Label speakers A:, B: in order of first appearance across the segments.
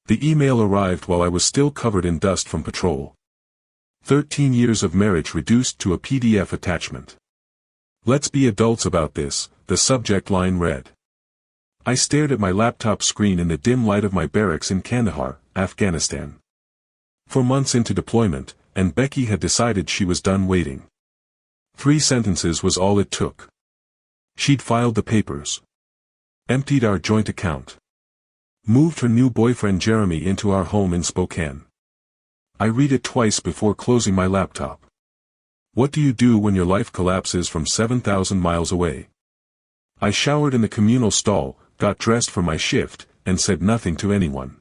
A: The email arrived while I was still covered in dust from patrol. 13 years of marriage reduced to a PDF attachment. Let's be adults about this, the subject line read. I stared at my laptop screen in the dim light of my barracks in Kandahar, Afghanistan. 4 months into deployment, and Becky had decided she was done waiting. 3 sentences was all it took. She'd filed the papers. Emptied our joint account. Moved her new boyfriend Jeremy into our home in Spokane. I read it twice before closing my laptop. What do you do when your life collapses from 7,000 miles away? I showered in the communal stall, got dressed for my shift, and said nothing to anyone.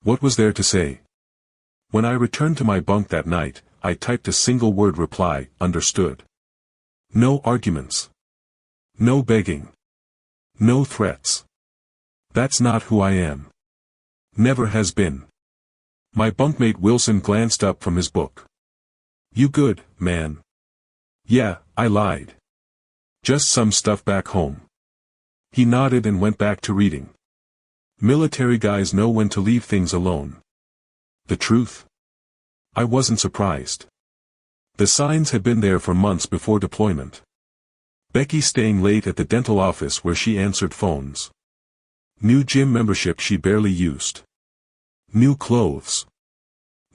A: What was there to say? When I returned to my bunk that night, I typed a single word reply, understood. No arguments. No begging. No threats. That's not who I am. Never has been. My bunkmate Wilson glanced up from his book. You good, man? Yeah, I lied. Just some stuff back home. He nodded and went back to reading. Military guys know when to leave things alone. The truth? I wasn't surprised. The signs had been there for months before deployment. Becky staying late at the dental office where she answered phones. New gym membership she barely used. New clothes.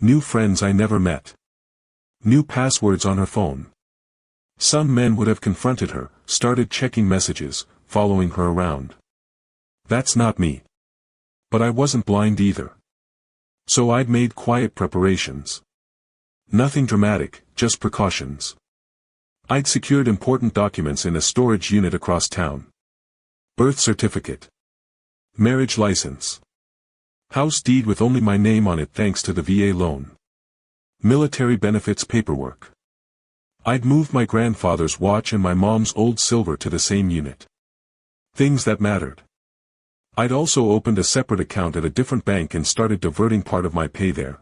A: New friends I never met. New passwords on her phone. Some men would have confronted her, started checking messages, following her around. That's not me. But I wasn't blind either. So I'd made quiet preparations. Nothing dramatic, just precautions. I'd secured important documents in a storage unit across town. Birth certificate. Marriage license. House deed with only my name on it thanks to the VA loan. Military benefits paperwork. I'd moved my grandfather's watch and my mom's old silver to the same unit. Things that mattered. I'd also opened a separate account at a different bank and started diverting part of my pay there.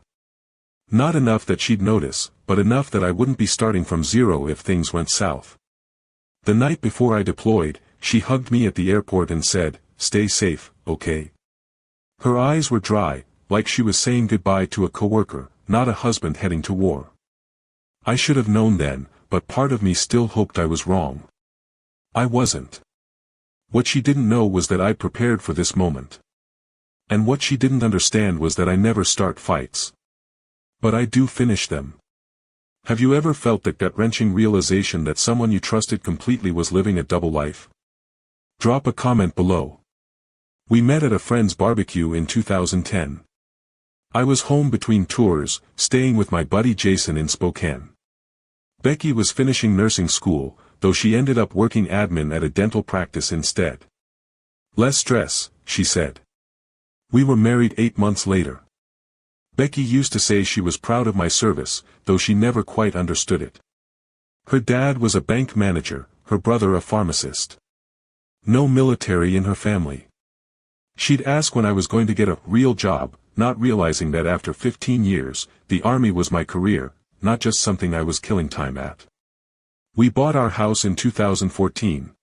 A: Not enough that she'd notice, but enough that I wouldn't be starting from zero if things went south. The night before I deployed, she hugged me at the airport and said, "Stay safe, okay?" Her eyes were dry, like she was saying goodbye to a coworker, not a husband heading to war. I should have known then, but part of me still hoped I was wrong. I wasn't. What she didn't know was that I'd prepared for this moment. And what she didn't understand was that I never start fights. But I do finish them. Have you ever felt that gut-wrenching realization that someone you trusted completely was living a double life? Drop a comment below. We met at a friend's barbecue in 2010. I was home between tours, staying with my buddy Jason in Spokane. Becky was finishing nursing school, though she ended up working admin at a dental practice instead. Less stress, she said. We were married 8 months later. Becky used to say she was proud of my service, though she never quite understood it. Her dad was a bank manager, her brother a pharmacist. No military in her family. She'd ask when I was going to get a real job, not realizing that after 15 years, the army was my career, not just something I was killing time at. We bought our house in 2014.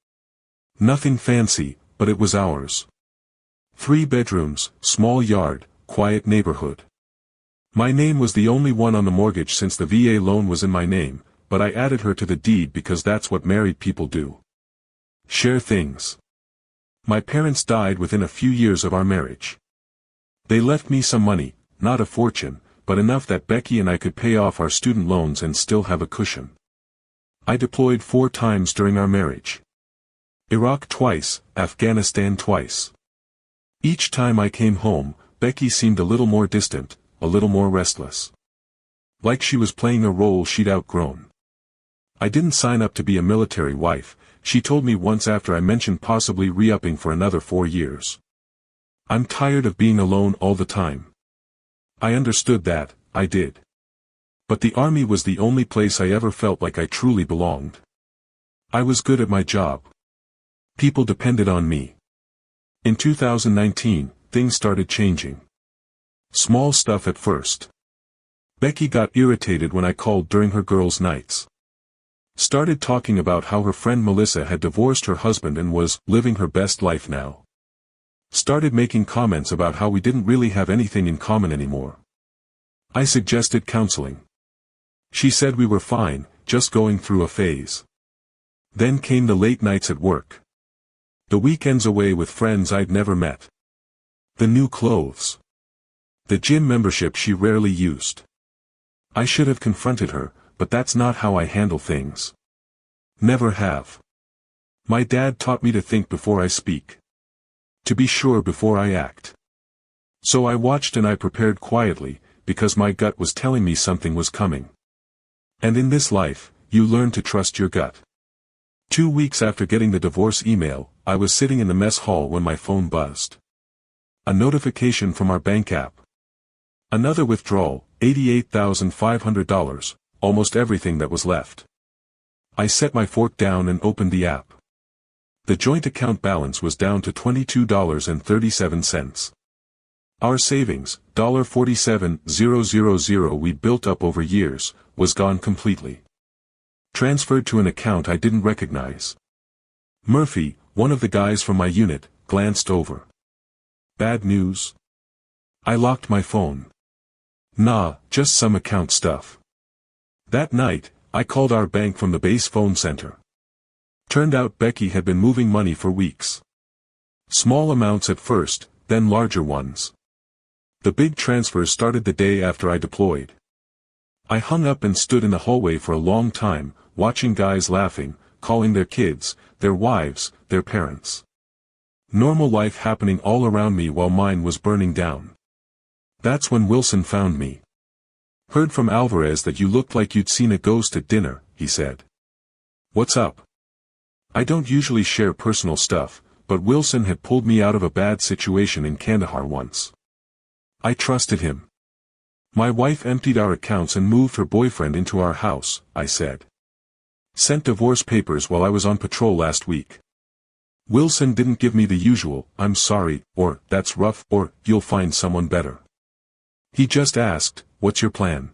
A: Nothing fancy, but it was ours. 3 bedrooms, small yard, quiet neighborhood. My name was the only one on the mortgage since the VA loan was in my name, but I added her to the deed because that's what married people do. Share things. My parents died within a few years of our marriage. They left me some money, not a fortune, but enough that Becky and I could pay off our student loans and still have a cushion. I deployed 4 times during our marriage. Iraq twice, Afghanistan twice. Each time I came home, Becky seemed a little more distant, a little more restless. Like she was playing a role she'd outgrown. I didn't sign up to be a military wife, she told me once after I mentioned possibly re-upping for another 4 years. I'm tired of being alone all the time. I understood that, I did. But the army was the only place I ever felt like I truly belonged. I was good at my job. People depended on me. In 2019, things started changing. Small stuff at first. Becky got irritated when I called during her girls' nights. Started talking about how her friend Melissa had divorced her husband and was living her best life now. Started making comments about how we didn't really have anything in common anymore. I suggested counseling. She said we were fine, just going through a phase. Then came the late nights at work. The weekends away with friends I'd never met. The new clothes. The gym membership she rarely used. I should have confronted her, but that's not how I handle things. Never have. My dad taught me to think before I speak. To be sure before I act. So I watched and I prepared quietly, because my gut was telling me something was coming. And in this life, you learn to trust your gut. 2 weeks after getting the divorce email, I was sitting in the mess hall when my phone buzzed. A notification from our bank app. Another withdrawal, $88,500, almost everything that was left. I set my fork down and opened the app. The joint account balance was down to $22.37. Our savings, $47,000 we built up over years, was gone completely. Transferred to an account I didn't recognize. Murphy, one of the guys from my unit, glanced over. Bad news? I locked my phone. Nah, just some account stuff. That night, I called our bank from the base phone center. Turned out Becky had been moving money for weeks. Small amounts at first, then larger ones. The big transfers started the day after I deployed. I hung up and stood in the hallway for a long time, watching guys laughing, calling their kids, their wives, their parents. Normal life happening all around me while mine was burning down. That's when Wilson found me. Heard from Alvarez that you looked like you'd seen a ghost at dinner, he said. What's up? I don't usually share personal stuff, but Wilson had pulled me out of a bad situation in Kandahar once. I trusted him. My wife emptied our accounts and moved her boyfriend into our house, I said. Sent divorce papers while I was on patrol last week. Wilson didn't give me the usual, I'm sorry, or, that's rough, or, you'll find someone better. He just asked, what's your plan?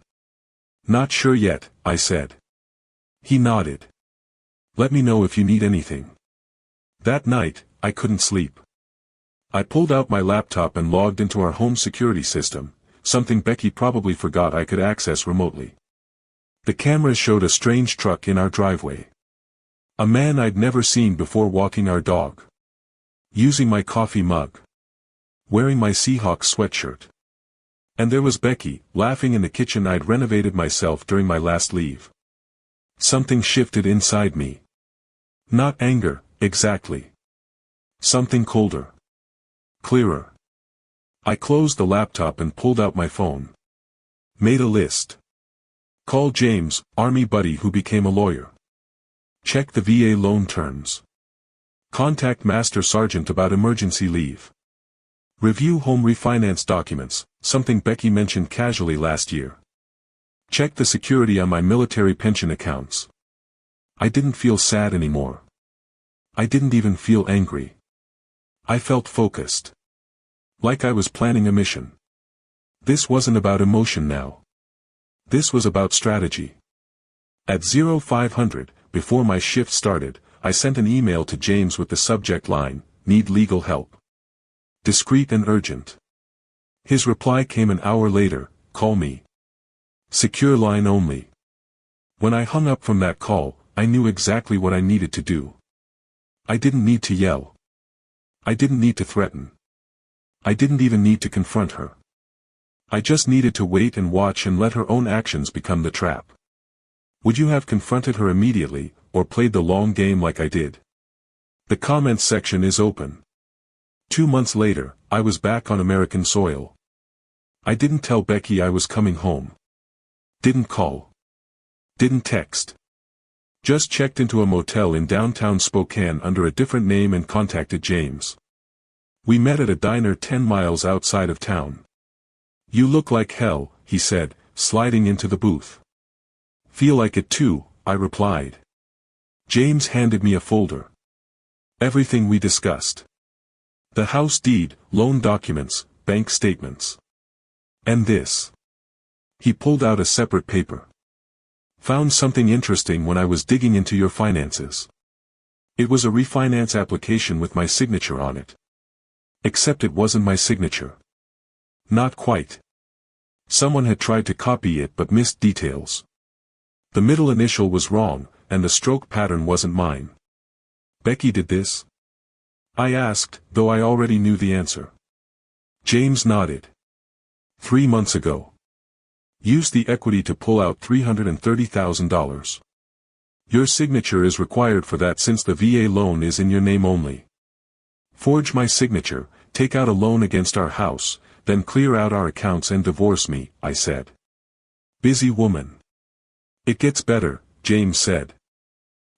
A: Not sure yet, I said. He nodded. Let me know if you need anything. That night, I couldn't sleep. I pulled out my laptop and logged into our home security system, something Becky probably forgot I could access remotely. The cameras showed a strange truck in our driveway. A man I'd never seen before walking our dog. Using my coffee mug. Wearing my Seahawks sweatshirt. And there was Becky, laughing in the kitchen I'd renovated myself during my last leave. Something shifted inside me. Not anger, exactly. Something colder. Clearer. I closed the laptop and pulled out my phone. Made a list. Call James, Army buddy who became a lawyer. Check the VA loan terms. Contact Master Sergeant about emergency leave. Review home refinance documents, something Becky mentioned casually last year. Check the security on my military pension accounts. I didn't feel sad anymore. I didn't even feel angry. I felt focused. Like I was planning a mission. This wasn't about emotion now. This was about strategy. At 0500, before my shift started, I sent an email to James with the subject line, need legal help. Discreet and urgent. His reply came an hour later, call me. Secure line only. When I hung up from that call, I knew exactly what I needed to do. I didn't need to yell. I didn't need to threaten. I didn't even need to confront her. I just needed to wait and watch and let her own actions become the trap. Would you have confronted her immediately, or played the long game like I did? The comments section is open. 2 months later, I was back on American soil. I didn't tell Becky I was coming home. Didn't call. Didn't text. Just checked into a motel in downtown Spokane under a different name and contacted James. We met at a diner 10 miles outside of town. You look like hell, he said, sliding into the booth. Feel like it too, I replied. James handed me a folder. Everything we discussed. The house deed, loan documents, bank statements. And this. He pulled out a separate paper. Found something interesting when I was digging into your finances. It was a refinance application with my signature on it. Except it wasn't my signature. Not quite. Someone had tried to copy it but missed details. The middle initial was wrong, and the stroke pattern wasn't mine. Becky did this? I asked, though I already knew the answer. James nodded. 3 months ago. Used the equity to pull out $330,000. Your signature is required for that since the VA loan is in your name only. Forge my signature, take out a loan against our house, then clear out our accounts and divorce me, I said. Busy woman. It gets better, James said.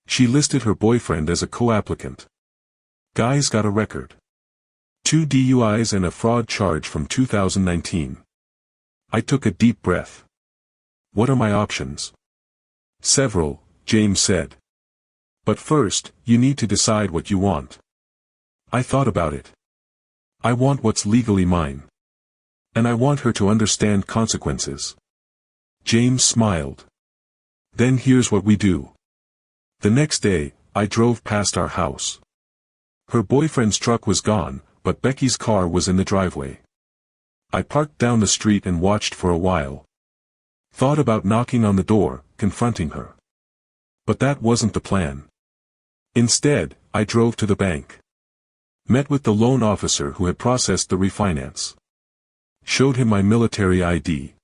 A: She listed her boyfriend as a co-applicant. Guy's got a record. 2 DUIs and a fraud charge from 2019. I took a deep breath. What are my options? Several, James said. But first, you need to decide what you want. I thought about it. I want what's legally mine. And I want her to understand consequences. James smiled. Then here's what we do. The next day, I drove past our house. Her boyfriend's truck was gone, but Becky's car was in the driveway. I parked down the street and watched for a while. Thought about knocking on the door, confronting her. But that wasn't the plan. Instead, I drove to the bank. Met with the loan officer who had processed the refinance. Showed him my military ID.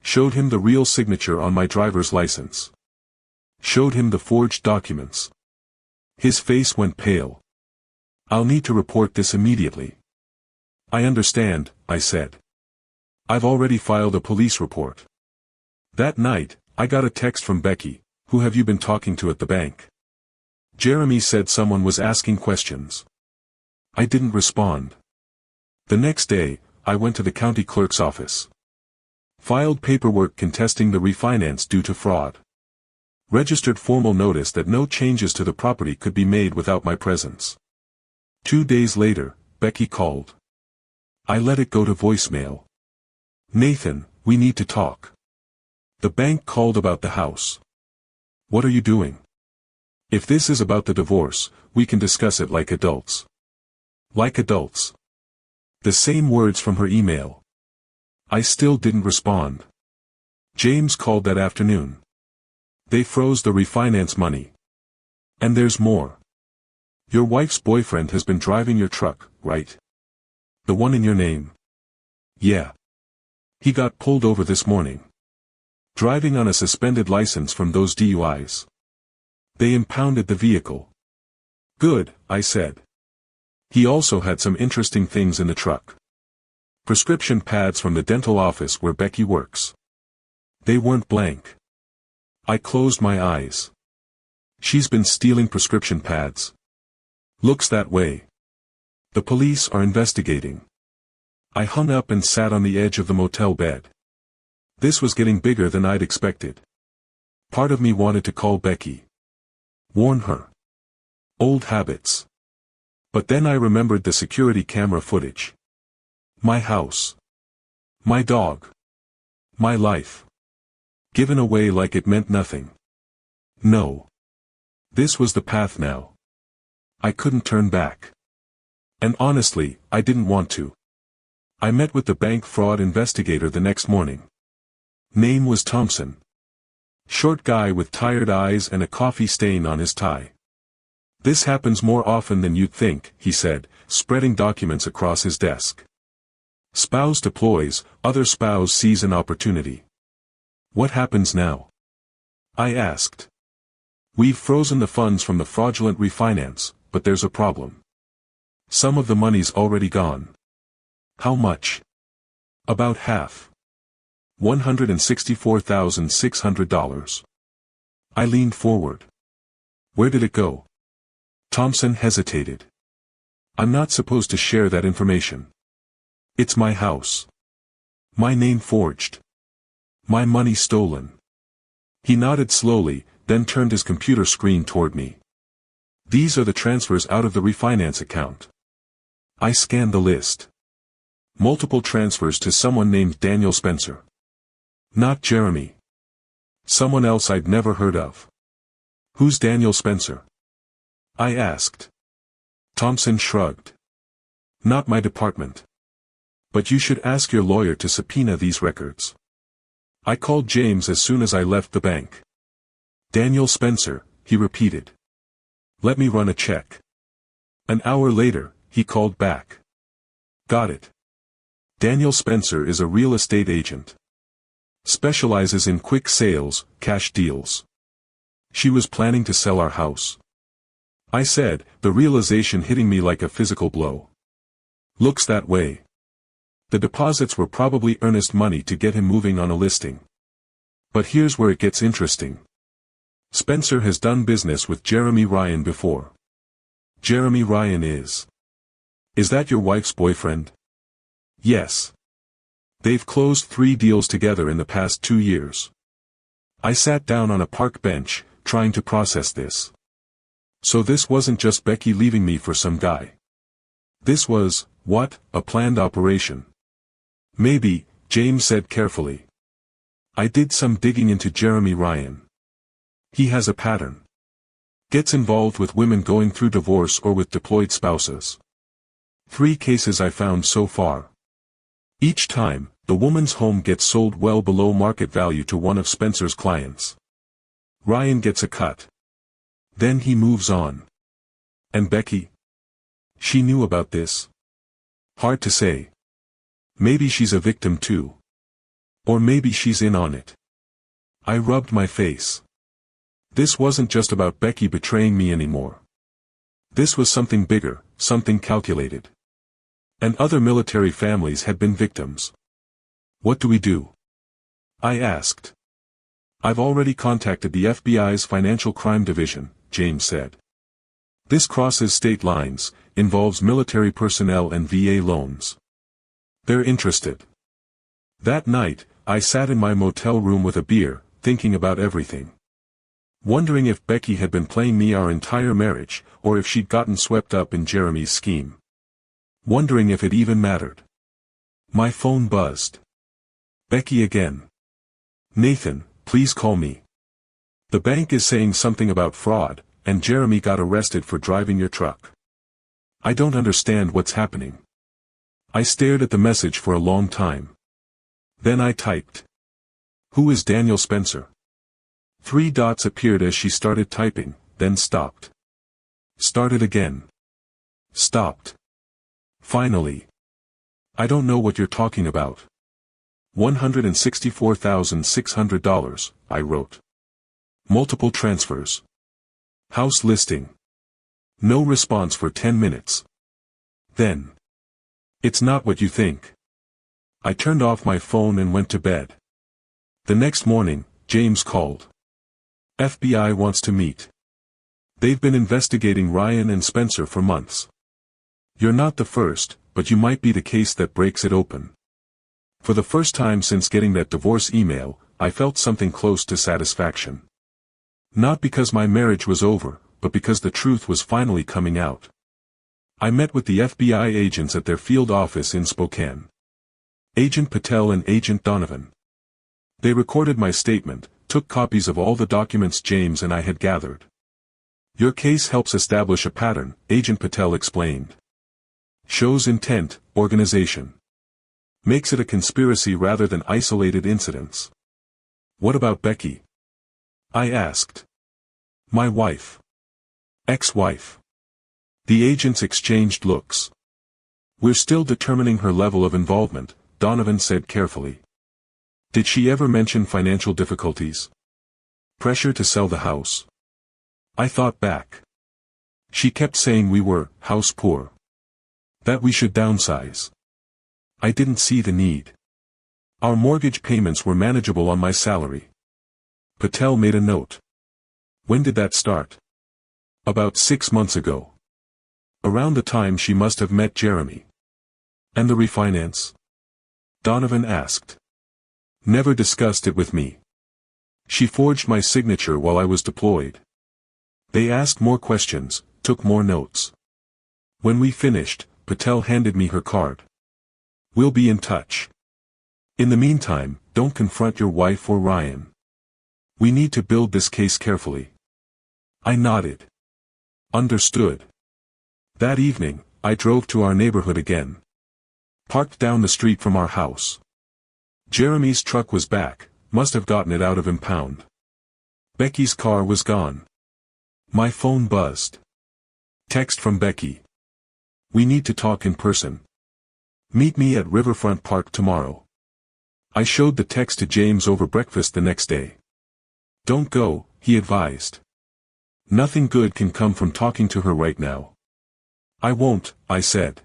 A: Showed him the real signature on my driver's license. Showed him the forged documents. His face went pale. I'll need to report this immediately. I understand, I said. I've already filed a police report. That night, I got a text from Becky. Who have you been talking to at the bank? Jeremy said someone was asking questions. I didn't respond. The next day, I went to the county clerk's office. Filed paperwork contesting the refinance due to fraud. Registered formal notice that no changes to the property could be made without my presence. 2 days later, Becky called. I let it go to voicemail. Nathan, we need to talk. The bank called about the house. What are you doing? If this is about the divorce, we can discuss it like adults. Like adults. The same words from her email. I still didn't respond. James called that afternoon. They froze the refinance money. And there's more. Your wife's boyfriend has been driving your truck, right? The one in your name. Yeah. He got pulled over this morning. Driving on a suspended license from those DUIs. They impounded the vehicle. Good, I said. He also had some interesting things in the truck. Prescription pads from the dental office where Becky works. They weren't blank. I closed my eyes. She's been stealing prescription pads. Looks that way. The police are investigating. I hung up and sat on the edge of the motel bed. This was getting bigger than I'd expected. Part of me wanted to call Becky. Warn her. Old habits. But then I remembered the security camera footage. My house. My dog. My life. Given away like it meant nothing. No. This was the path now. I couldn't turn back. And honestly, I didn't want to. I met with the bank fraud investigator the next morning. Name was Thompson. Short guy with tired eyes and a coffee stain on his tie. This happens more often than you'd think, he said, spreading documents across his desk. Spouse deploys, other spouse sees an opportunity. What happens now? I asked. We've frozen the funds from the fraudulent refinance, but there's a problem. Some of the money's already gone. How much? About half. $164,600. I leaned forward. Where did it go? Thompson hesitated. I'm not supposed to share that information. It's my house. My name forged. My money stolen. He nodded slowly, then turned his computer screen toward me. These are the transfers out of the refinance account. I scanned the list. Multiple transfers to someone named Daniel Spencer. Not Jeremy. Someone else I'd never heard of. Who's Daniel Spencer? I asked. Thompson shrugged. Not my department. But you should ask your lawyer to subpoena these records. I called James as soon as I left the bank. Daniel Spencer, he repeated. Let me run a check. An hour later, he called back. Got it. Daniel Spencer is a real estate agent. Specializes in quick sales, cash deals. She was planning to sell our house. I said, the realization hitting me like a physical blow. Looks that way. The deposits were probably earnest money to get him moving on a listing. But here's where it gets interesting. Spencer has done business with Jeremy Ryan before. Jeremy Ryan is. Is that your wife's boyfriend? Yes. They've closed 3 deals together in the past 2 years. I sat down on a park bench, trying to process this. So this wasn't just Becky leaving me for some guy. This was, what, a planned operation. Maybe, James said carefully. I did some digging into Jeremy Ryan. He has a pattern. Gets involved with women going through divorce or with deployed spouses. 3 cases I found so far. Each time, the woman's home gets sold well below market value to one of Spencer's clients. Ryan gets a cut. Then he moves on. And Becky? She knew about this. Hard to say. Maybe she's a victim too. Or maybe she's in on it. I rubbed my face. This wasn't just about Becky betraying me anymore. This was something bigger, something calculated. And other military families had been victims. What do we do? I asked. I've already contacted the FBI's Financial Crime Division, James said. This crosses state lines, involves military personnel and VA loans. They're interested. That night, I sat in my motel room with a beer, thinking about everything. Wondering if Becky had been playing me our entire marriage, or if she'd gotten swept up in Jeremy's scheme. Wondering if it even mattered. My phone buzzed. Becky again. Nathan, please call me. The bank is saying something about fraud, and Jeremy got arrested for driving your truck. I don't understand what's happening. I stared at the message for a long time. Then I typed. Who is Daniel Spencer? 3 dots appeared as she started typing, then stopped. Started again. Stopped. Finally. I don't know what you're talking about. $164,600, I wrote. Multiple transfers. House listing. No response for 10 minutes. Then. It's not what you think. I turned off my phone and went to bed. The next morning, James called. FBI wants to meet. They've been investigating Ryan and Spencer for months. You're not the first, but you might be the case that breaks it open. For the first time since getting that divorce email, I felt something close to satisfaction. Not because my marriage was over, but because the truth was finally coming out. I met with the FBI agents at their field office in Spokane. Agent Patel and Agent Donovan. They recorded my statement, took copies of all the documents James and I had gathered. Your case helps establish a pattern, Agent Patel explained. Shows intent, organization. Makes it a conspiracy rather than isolated incidents. What about Becky? I asked. My wife. Ex-wife. The agents exchanged looks. We're still determining her level of involvement, Donovan said carefully. Did she ever mention financial difficulties? Pressure to sell the house? I thought back. She kept saying we were house poor. That we should downsize. I didn't see the need. Our mortgage payments were manageable on my salary. Patel made a note. When did that start? About 6 months ago. Around the time she must have met Jeremy. And the refinance? Donovan asked. Never discussed it with me. She forged my signature while I was deployed. They asked more questions, took more notes. When we finished, Patel handed me her card. We'll be in touch. In the meantime, don't confront your wife or Ryan. We need to build this case carefully. I nodded. Understood. That evening, I drove to our neighborhood again. Parked down the street from our house. Jeremy's truck was back, must have gotten it out of impound. Becky's car was gone. My phone buzzed. Text from Becky. We need to talk in person. Meet me at Riverfront Park tomorrow. I showed the text to James over breakfast the next day. Don't go, he advised. Nothing good can come from talking to her right now. I won't, I said.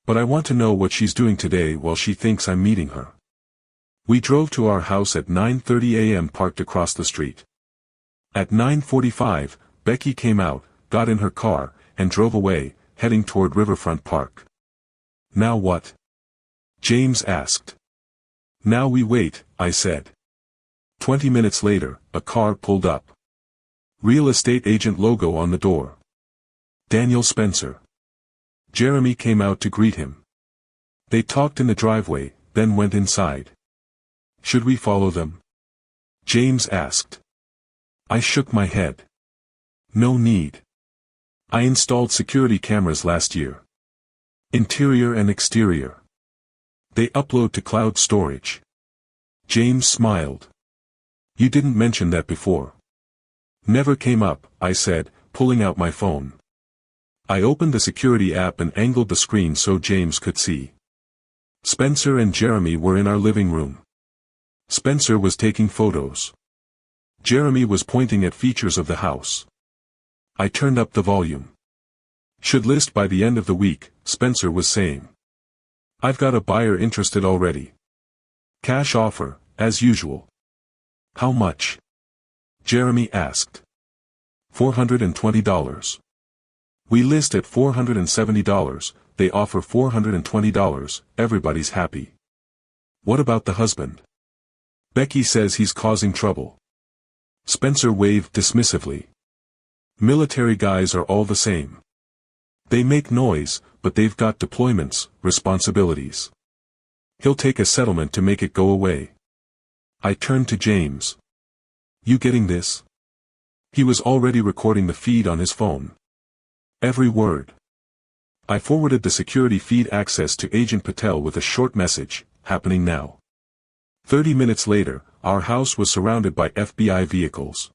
A: But I want to know what she's doing today while she thinks I'm meeting her. We drove to our house at 9:30 a.m. parked across the street. At 9:45, Becky came out, got in her car, and drove away, heading toward Riverfront Park. Now what? James asked. Now we wait, I said. 20 minutes later, a car pulled up. Real estate agent logo on the door. Daniel Spencer. Jeremy came out to greet him. They talked in the driveway, then went inside. Should we follow them? James asked. I shook my head. No need. I installed security cameras last year. Interior and exterior. They upload to cloud storage. James smiled. You didn't mention that before. Never came up, I said, pulling out my phone. I opened the security app and angled the screen so James could see. Spencer and Jeremy were in our living room. Spencer was taking photos. Jeremy was pointing at features of the house. I turned up the volume. Should list by the end of the week, Spencer was saying. I've got a buyer interested already. Cash offer, as usual. How much? Jeremy asked. $420. We list at $470, they offer $420, everybody's happy. What about the husband? Becky says he's causing trouble. Spencer waved dismissively. Military guys are all the same. They make noise, but they've got deployments, responsibilities. He'll take a settlement to make it go away. I turned to James. You getting this? He was already recording the feed on his phone. Every word. I forwarded the security feed access to Agent Patel with a short message, happening now. 30 minutes later, our house was surrounded by FBI vehicles.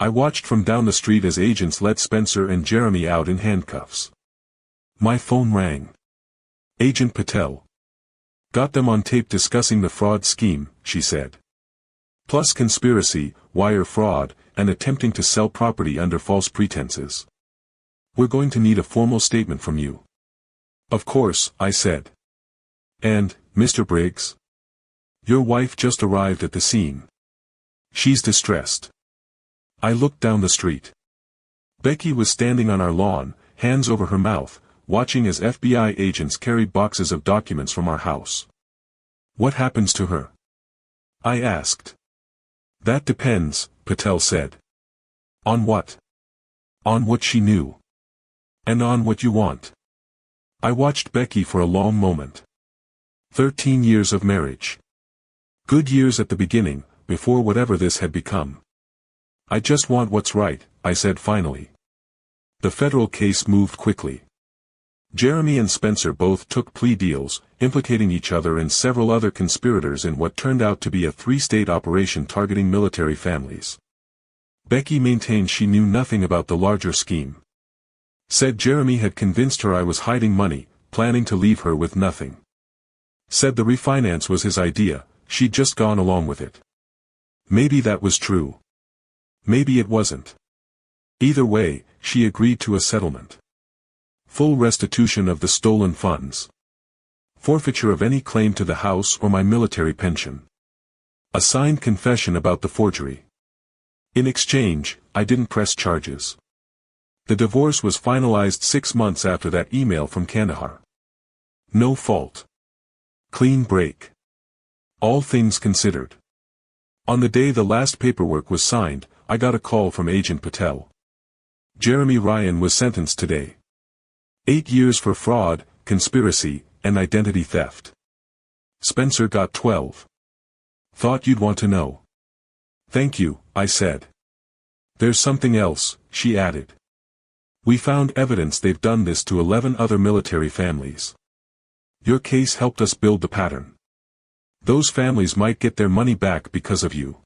A: I watched from down the street as agents let Spencer and Jeremy out in handcuffs. My phone rang. Agent Patel. Got them on tape discussing the fraud scheme, she said. Plus conspiracy, wire fraud, and attempting to sell property under false pretenses. We're going to need a formal statement from you. Of course, I said. And, Mr. Briggs? Your wife just arrived at the scene. She's distressed. I looked down the street. Becky was standing on our lawn, hands over her mouth, watching as FBI agents carried boxes of documents from our house. What happens to her? I asked. That depends, Patel said. On what? On what she knew. And on what you want. I watched Becky for a long moment. 13 years of marriage. Good years at the beginning, before whatever this had become. I just want what's right, I said finally. The federal case moved quickly. Jeremy and Spencer both took plea deals, implicating each other and several other conspirators in what turned out to be a 3-state operation targeting military families. Becky maintained she knew nothing about the larger scheme. Said Jeremy had convinced her I was hiding money, planning to leave her with nothing. Said the refinance was his idea, she'd just gone along with it. Maybe that was true. Maybe it wasn't. Either way, she agreed to a settlement. Full restitution of the stolen funds. Forfeiture of any claim to the house or my military pension. A signed confession about the forgery. In exchange, I didn't press charges. The divorce was finalized 6 months after that email from Kandahar. No fault. Clean break. All things considered. On the day the last paperwork was signed, I got a call from Agent Patel. Jeremy Ryan was sentenced today. 8 years for fraud, conspiracy, and identity theft. Spencer got 12. Thought you'd want to know. Thank you, I said. There's something else, she added. We found evidence they've done this to 11 other military families. Your case helped us build the pattern. Those families might get their money back because of you.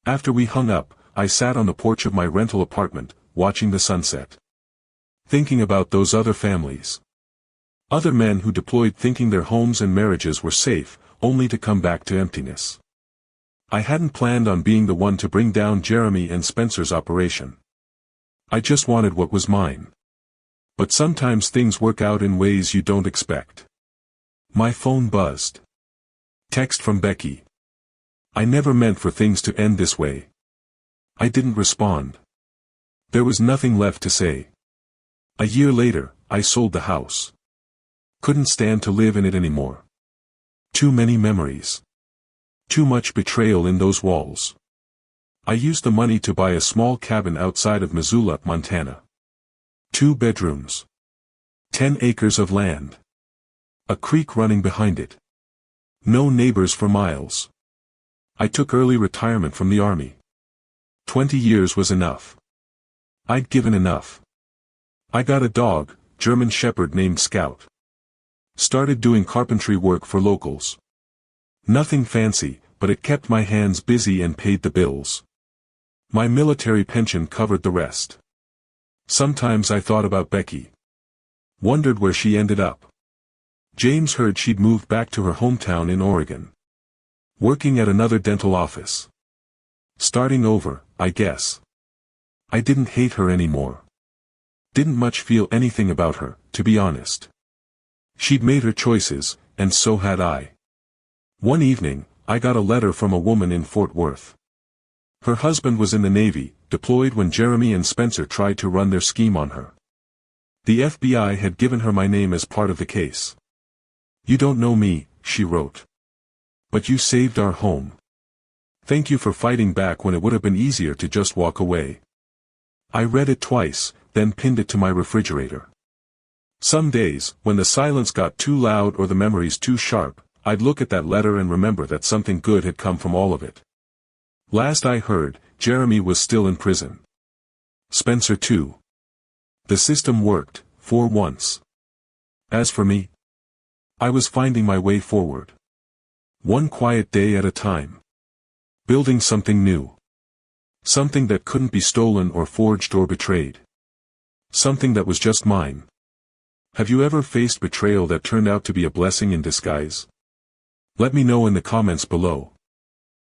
A: After we hung up, I sat on the porch of my rental apartment, watching the sunset. Thinking about those other families. Other men who deployed thinking their homes and marriages were safe, only to come back to emptiness. I hadn't planned on being the one to bring down Jeremy and Spencer's operation. I just wanted what was mine. But sometimes things work out in ways you don't expect. My phone buzzed. Text from Becky. I never meant for things to end this way. I didn't respond. There was nothing left to say. A year later, I sold the house. Couldn't stand to live in it anymore. Too many memories. Too much betrayal in those walls. I used the money to buy a small cabin outside of Missoula, Montana. 2 bedrooms. 10 acres of land. A creek running behind it. No neighbors for miles. I took early retirement from the army. 20 years was enough. I'd given enough. I got a dog, German Shepherd named Scout. Started doing carpentry work for locals. Nothing fancy, but it kept my hands busy and paid the bills. My military pension covered the rest. Sometimes I thought about Becky. Wondered where she ended up. James heard she'd moved back to her hometown in Oregon. Working at another dental office. Starting over, I guess. I didn't hate her anymore. Didn't much feel anything about her, to be honest. She'd made her choices, and so had I. One evening, I got a letter from a woman in Fort Worth. Her husband was in the Navy, deployed when Jeremy and Spencer tried to run their scheme on her. The FBI had given her my name as part of the case. You don't know me, she wrote. But you saved our home. Thank you for fighting back when it would have been easier to just walk away. I read it twice, then pinned it to my refrigerator. Some days, when the silence got too loud or the memories too sharp, I'd look at that letter and remember that something good had come from all of it. Last I heard, Jeremy was still in prison. Spencer too. The system worked, for once. As for me, I was finding my way forward. One quiet day at a time. Building something new. Something that couldn't be stolen or forged or betrayed. Something that was just mine. Have you ever faced betrayal that turned out to be a blessing in disguise? Let me know in the comments below.